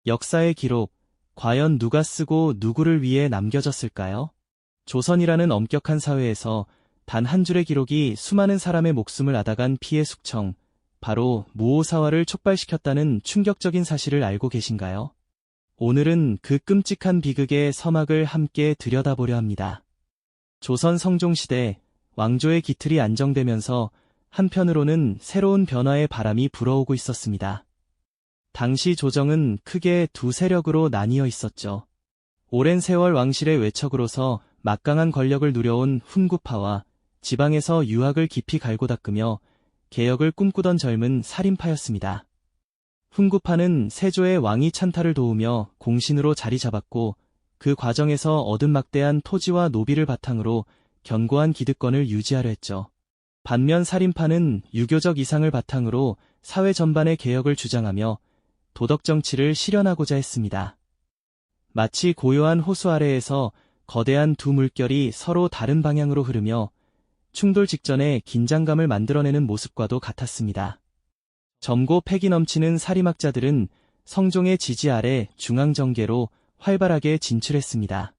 역사의 기록, 과연 누가 쓰고 누구를 위해 남겨졌을까요? 조선이라는 엄격한 사회에서 단 한 줄의 기록이 수많은 사람의 목숨을 앗아간 피해 숙청, 바로 무오사화를 촉발시켰다는 충격적인 사실을 알고 계신가요? 오늘은 그 끔찍한 비극의 서막을 함께 들여다보려 합니다. 조선 성종시대, 왕조의 기틀이 안정되면서 한편으로는 새로운 변화의 바람이 불어오고 있었습니다. 당시 조정은 크게 두 세력으로 나뉘어 있었죠. 오랜 세월 왕실의 외척으로서 막강한 권력을 누려온 훈구파와 지방에서 유학을 깊이 갈고 닦으며 개혁을 꿈꾸던 젊은 살인파였습니다. 훈구파는 세조의 왕위 찬탈을 도우며 공신으로 자리 잡았고 그 과정에서 얻은 막대한 토지와 노비를 바탕으로 견고한 기득권을 유지하려 했죠. 반면 살인파는 유교적 이상을 바탕으로 사회 전반의 개혁을 주장하며 도덕 정치를 실현하고자 했습니다. 마치 고요한 호수 아래에서 거대한 두 물결이 서로 다른 방향으로 흐르며 충돌 직전에 긴장감을 만들어내는 모습과도 같았습니다. 젊고 패기 넘치는 사리막자들은 성종의 지지 아래 중앙정계로 활발하게 진출했습니다.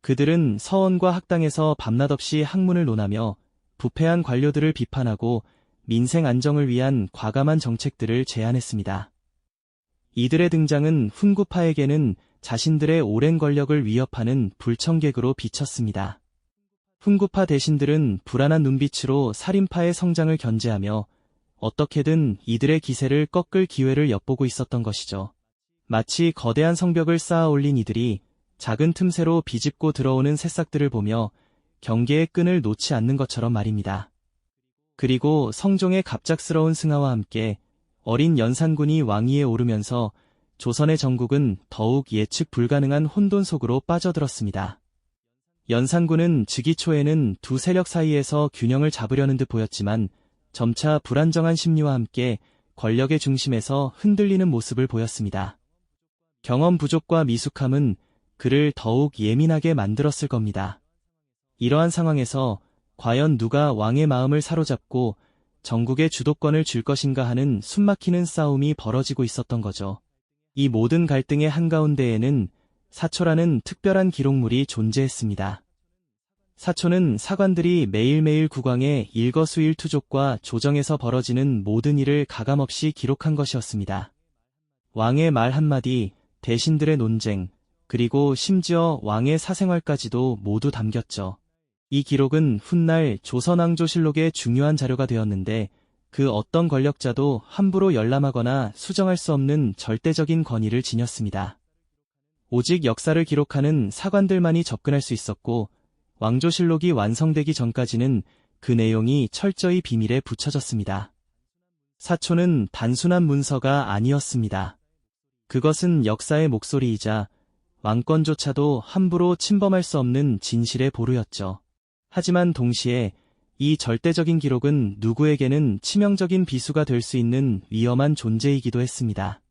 그들은 서원과 학당에서 밤낮 없이 학문을 논하며 부패한 관료들을 비판하고 민생 안정을 위한 과감한 정책들을 제안했습니다. 이들의 등장은 훈구파에게는 자신들의 오랜 권력을 위협하는 불청객으로 비쳤습니다. 훈구파 대신들은 불안한 눈빛으로 살인파의 성장을 견제하며 어떻게든 이들의 기세를 꺾을 기회를 엿보고 있었던 것이죠. 마치 거대한 성벽을 쌓아 올린 이들이 작은 틈새로 비집고 들어오는 새싹들을 보며 경계의 끈을 놓지 않는 것처럼 말입니다. 그리고 성종의 갑작스러운 승하와 함께 어린 연산군이 왕위에 오르면서 조선의 전국은 더욱 예측 불가능한 혼돈 속으로 빠져들었습니다. 연산군은 즉위 초에는 두 세력 사이에서 균형을 잡으려는 듯 보였지만 점차 불안정한 심리와 함께 권력의 중심에서 흔들리는 모습을 보였습니다. 경험 부족과 미숙함은 그를 더욱 예민하게 만들었을 겁니다. 이러한 상황에서 과연 누가 왕의 마음을 사로잡고 전국의 주도권을 줄 것인가 하는 숨막히는 싸움이 벌어지고 있었던 거죠. 이 모든 갈등의 한가운데에는 사초라는 특별한 기록물이 존재했습니다. 사초는 사관들이 매일매일 국왕의 일거수일투족과 조정에서 벌어지는 모든 일을 가감없이 기록한 것이었습니다. 왕의 말 한마디, 대신들의 논쟁, 그리고 심지어 왕의 사생활까지도 모두 담겼죠. 이 기록은 훗날 조선왕조실록의 중요한 자료가 되었는데 그 어떤 권력자도 함부로 열람하거나 수정할 수 없는 절대적인 권위를 지녔습니다. 오직 역사를 기록하는 사관들만이 접근할 수 있었고 왕조실록이 완성되기 전까지는 그 내용이 철저히 비밀에 붙여졌습니다. 사초는 단순한 문서가 아니었습니다. 그것은 역사의 목소리이자 왕권조차도 함부로 침범할 수 없는 진실의 보루였죠. 하지만 동시에 이 절대적인 기록은 누구에게는 치명적인 비수가 될 수 있는 위험한 존재이기도 했습니다.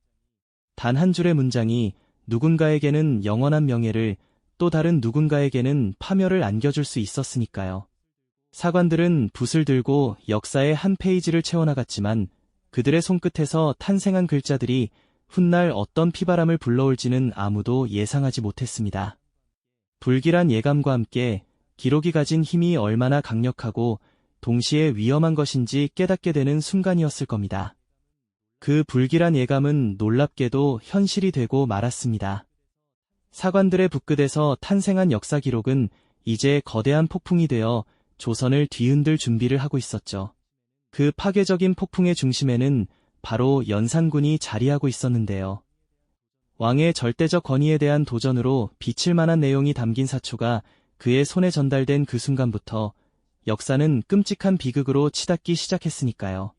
단 한 줄의 문장이 누군가에게는 영원한 명예를, 또 다른 누군가에게는 파멸을 안겨줄 수 있었으니까요. 사관들은 붓을 들고 역사의 한 페이지를 채워나갔지만 그들의 손끝에서 탄생한 글자들이 훗날 어떤 피바람을 불러올지는 아무도 예상하지 못했습니다. 불길한 예감과 함께 기록이 가진 힘이 얼마나 강력하고 동시에 위험한 것인지 깨닫게 되는 순간이었을 겁니다. 그 불길한 예감은 놀랍게도 현실이 되고 말았습니다. 사관들의 붓끝에서 탄생한 역사 기록은 이제 거대한 폭풍이 되어 조선을 뒤흔들 준비를 하고 있었죠. 그 파괴적인 폭풍의 중심에는 바로 연산군이 자리하고 있었는데요. 왕의 절대적 권위에 대한 도전으로 비칠 만한 내용이 담긴 사초가 그의 손에 전달된 그 순간부터 역사는 끔찍한 비극으로 치닫기 시작했으니까요.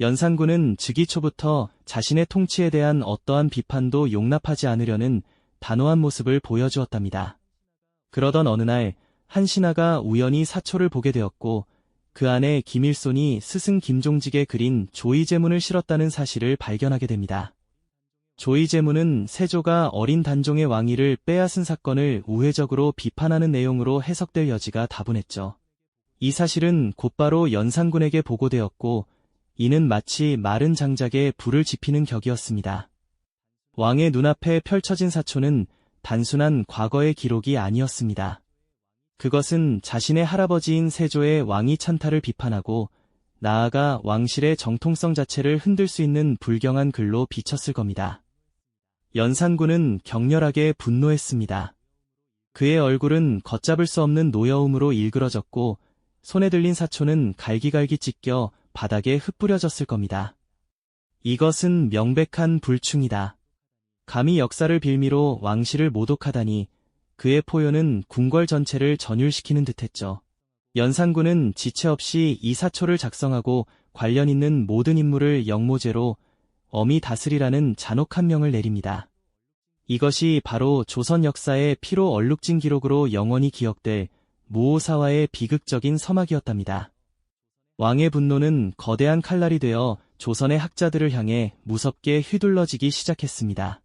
연산군은 즉위 초부터 자신의 통치에 대한 어떠한 비판도 용납하지 않으려는 단호한 모습을 보여주었답니다. 그러던 어느 날 한 신하가 우연히 사초를 보게 되었고 그 안에 김일손이 스승 김종직에 그린 조의제문을 실었다는 사실을 발견하게 됩니다. 조의제문은 세조가 어린 단종의 왕위를 빼앗은 사건을 우회적으로 비판하는 내용으로 해석될 여지가 다분했죠. 이 사실은 곧바로 연산군에게 보고되었고 이는 마치 마른 장작에 불을 지피는 격이었습니다. 왕의 눈앞에 펼쳐진 사초는 단순한 과거의 기록이 아니었습니다. 그것은 자신의 할아버지인 세조의 왕위 찬탈을 비판하고 나아가 왕실의 정통성 자체를 흔들 수 있는 불경한 글로 비쳤을 겁니다. 연산군은 격렬하게 분노했습니다. 그의 얼굴은 걷잡을 수 없는 노여움으로 일그러졌고 손에 들린 사초는 갈기갈기 찢겨 바닥에 흩뿌려졌을 겁니다. 이것은 명백한 불충이다. 감히 역사를 빌미로 왕실을 모독하다니 그의 포효는 궁궐 전체를 전율시키는 듯했죠. 연산군은 지체 없이 이 사초를 작성하고 관련 있는 모든 인물을 영모죄로 엄히 다스리라는 잔혹한 명을 내립니다. 이것이 바로 조선 역사의 피로 얼룩진 기록으로 영원히 기억될 무오사와의 비극적인 서막이었답니다. 왕의 분노는 거대한 칼날이 되어 조선의 학자들을 향해 무섭게 휘둘러지기 시작했습니다.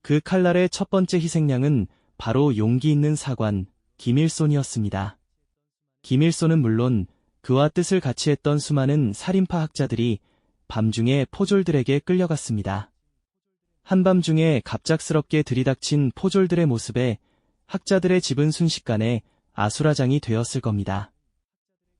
그 칼날의 첫 번째 희생양은 바로 용기 있는 사관 김일손이었습니다. 김일손은 물론 그와 뜻을 같이 했던 수많은 살인파 학자들이 밤중에 포졸들에게 끌려갔습니다. 한밤중에 갑작스럽게 들이닥친 포졸들의 모습에 학자들의 집은 순식간에 아수라장이 되었을 겁니다.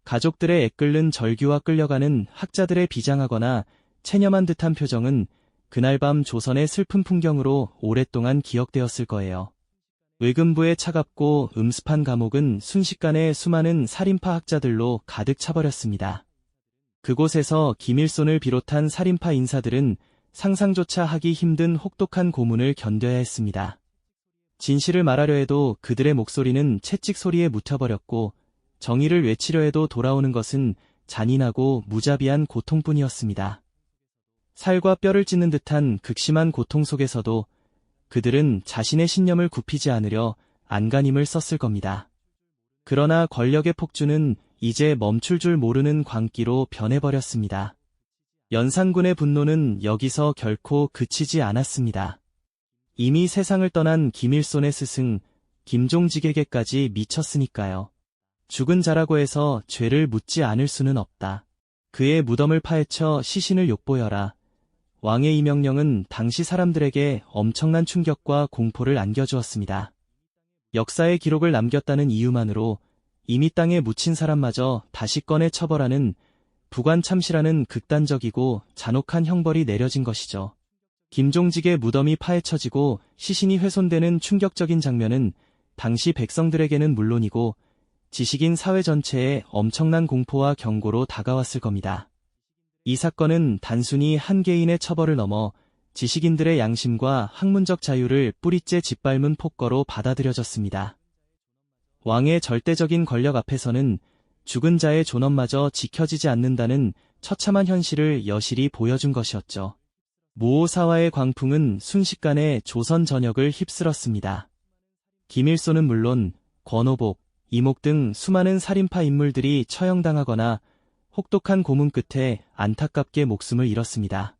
가족들의 애끓는 절규와 끌려가는 학자들의 비장하거나 체념한 듯한 표정은 그날 밤 조선의 슬픈 풍경으로 오랫동안 기억되었을 거예요. 의금부의 차갑고 음습한 감옥은 순식간에 수많은 살인파 학자들로 가득 차버렸습니다. 그곳에서 김일손을 비롯한 살인파 인사들은 상상조차 하기 힘든 혹독한 고문을 견뎌야 했습니다. 진실을 말하려 해도 그들의 목소리는 채찍 소리에 묻혀버렸고 정의를 외치려 해도 돌아오는 것은 잔인하고 무자비한 고통뿐이었습니다. 살과 뼈를 찢는 듯한 극심한 고통 속에서도 그들은 자신의 신념을 굽히지 않으려 안간힘을 썼을 겁니다. 그러나 권력의 폭주는 이제 멈출 줄 모르는 광기로 변해버렸습니다. 연산군의 분노는 여기서 결코 그치지 않았습니다. 이미 세상을 떠난 김일손의 스승 김종직에게까지 미쳤으니까요. 죽은 자라고 해서 죄를 묻지 않을 수는 없다. 그의 무덤을 파헤쳐 시신을 욕보여라. 왕의 이 명령은 당시 사람들에게 엄청난 충격과 공포를 안겨주었습니다. 역사의 기록을 남겼다는 이유만으로 이미 땅에 묻힌 사람마저 다시 꺼내 처벌하는 부관참시라는 극단적이고 잔혹한 형벌이 내려진 것이죠. 김종직의 무덤이 파헤쳐지고 시신이 훼손되는 충격적인 장면은 당시 백성들에게는 물론이고 지식인 사회 전체에 엄청난 공포와 경고로 다가왔을 겁니다. 이 사건은 단순히 한 개인의 처벌을 넘어 지식인들의 양심과 학문적 자유를 뿌리째 짓밟은 폭거로 받아들여졌습니다. 왕의 절대적인 권력 앞에서는 죽은 자의 존엄마저 지켜지지 않는다는 처참한 현실을 여실히 보여준 것이었죠. 무오사와의 광풍은 순식간에 조선 전역을 휩쓸었습니다. 김일손은 물론 권오복, 이목 등 수많은 살인파 인물들이 처형당하거나 혹독한 고문 끝에 안타깝게 목숨을 잃었습니다.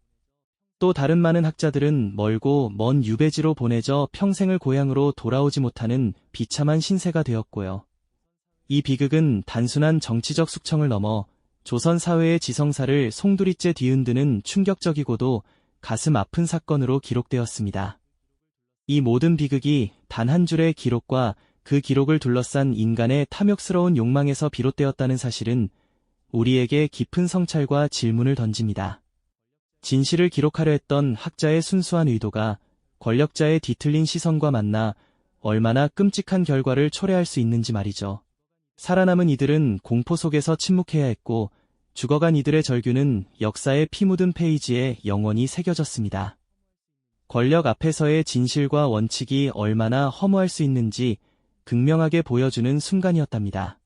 또 다른 많은 학자들은 멀고 먼 유배지로 보내져 평생을 고향으로 돌아오지 못하는 비참한 신세가 되었고요. 이 비극은 단순한 정치적 숙청을 넘어 조선 사회의 지성사를 송두리째 뒤흔드는 충격적이고도 가슴 아픈 사건으로 기록되었습니다. 이 모든 비극이 단 한 줄의 기록과 그 기록을 둘러싼 인간의 탐욕스러운 욕망에서 비롯되었다는 사실은 우리에게 깊은 성찰과 질문을 던집니다. 진실을 기록하려 했던 학자의 순수한 의도가 권력자의 뒤틀린 시선과 만나 얼마나 끔찍한 결과를 초래할 수 있는지 말이죠. 살아남은 이들은 공포 속에서 침묵해야 했고 죽어간 이들의 절규는 역사의 피 묻은 페이지에 영원히 새겨졌습니다. 권력 앞에서의 진실과 원칙이 얼마나 허무할 수 있는지 극명하게 보여주는 순간이었답니다.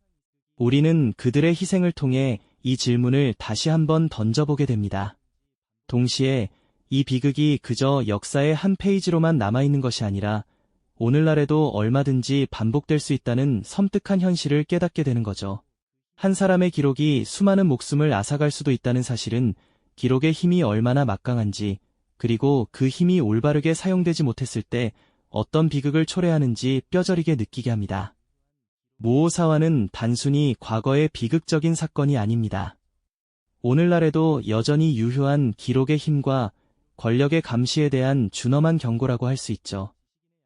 우리는 그들의 희생을 통해 이 질문을 다시 한번 던져보게 됩니다. 동시에 이 비극이 그저 역사의 한 페이지로만 남아있는 것이 아니라 오늘날에도 얼마든지 반복될 수 있다는 섬뜩한 현실을 깨닫게 되는 거죠. 한 사람의 기록이 수많은 목숨을 앗아갈 수도 있다는 사실은 기록의 힘이 얼마나 막강한지, 그리고 그 힘이 올바르게 사용되지 못했을 때 어떤 비극을 초래하는지 뼈저리게 느끼게 합니다. 무오사와는 단순히 과거의 비극적인 사건이 아닙니다. 오늘날에도 여전히 유효한 기록의 힘과 권력의 감시에 대한 준엄한 경고라고 할 수 있죠.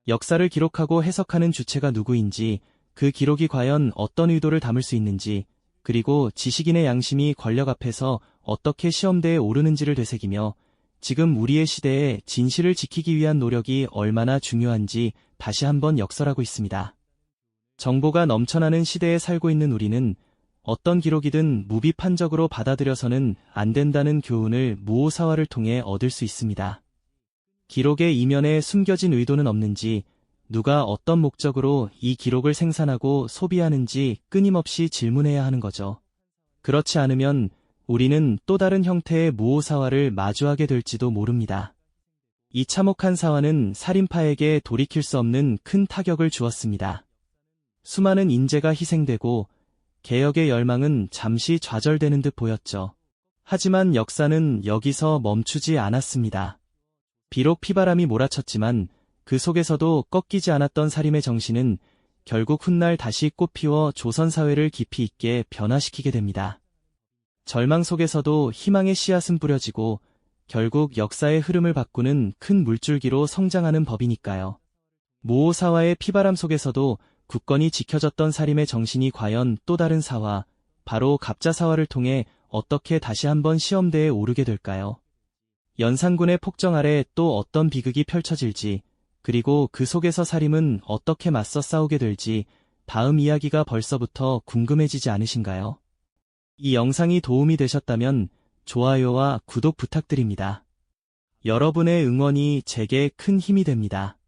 역사를 기록하고 해석하는 주체가 누구인지, 그 기록이 과연 어떤 의도를 담을 수 있는지, 그리고 지식인의 양심이 권력 앞에서 어떻게 시험대에 오르는지를 되새기며 지금 우리의 시대에 진실을 지키기 위한 노력이 얼마나 중요한지 다시 한번 역설하고 있습니다. 정보가 넘쳐나는 시대에 살고 있는 우리는 어떤 기록이든 무비판적으로 받아들여서는 안 된다는 교훈을 무오사화를 통해 얻을 수 있습니다. 기록의 이면에 숨겨진 의도는 없는지, 누가 어떤 목적으로 이 기록을 생산하고 소비하는지 끊임없이 질문해야 하는 거죠. 그렇지 않으면 우리는 또 다른 형태의 무오사화를 마주하게 될지도 모릅니다. 이 참혹한 사화는 살인파에게 돌이킬 수 없는 큰 타격을 주었습니다. 수많은 인재가 희생되고 개혁의 열망은 잠시 좌절되는 듯 보였죠. 하지만 역사는 여기서 멈추지 않았습니다. 비록 피바람이 몰아쳤지만 그 속에서도 꺾이지 않았던 살인의 정신은 결국 훗날 다시 꽃피워 조선사회를 깊이 있게 변화시키게 됩니다. 절망 속에서도 희망의 씨앗은 뿌려지고 결국 역사의 흐름을 바꾸는 큰 물줄기로 성장하는 법이니까요. 무오사화의 피바람 속에서도 굳건히 지켜졌던 살인의 정신이 과연 또 다른 사화, 바로 갑자사화를 통해 어떻게 다시 한번 시험대에 오르게 될까요? 연산군의 폭정 아래 또 어떤 비극이 펼쳐질지, 그리고 그 속에서 살인은 어떻게 맞서 싸우게 될지 다음 이야기가 벌써부터 궁금해지지 않으신가요? 이 영상이 도움이 되셨다면 좋아요와 구독 부탁드립니다. 여러분의 응원이 제게 큰 힘이 됩니다.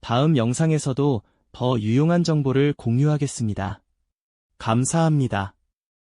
다음 영상에서도 더 유용한 정보를 공유하겠습니다. 감사합니다.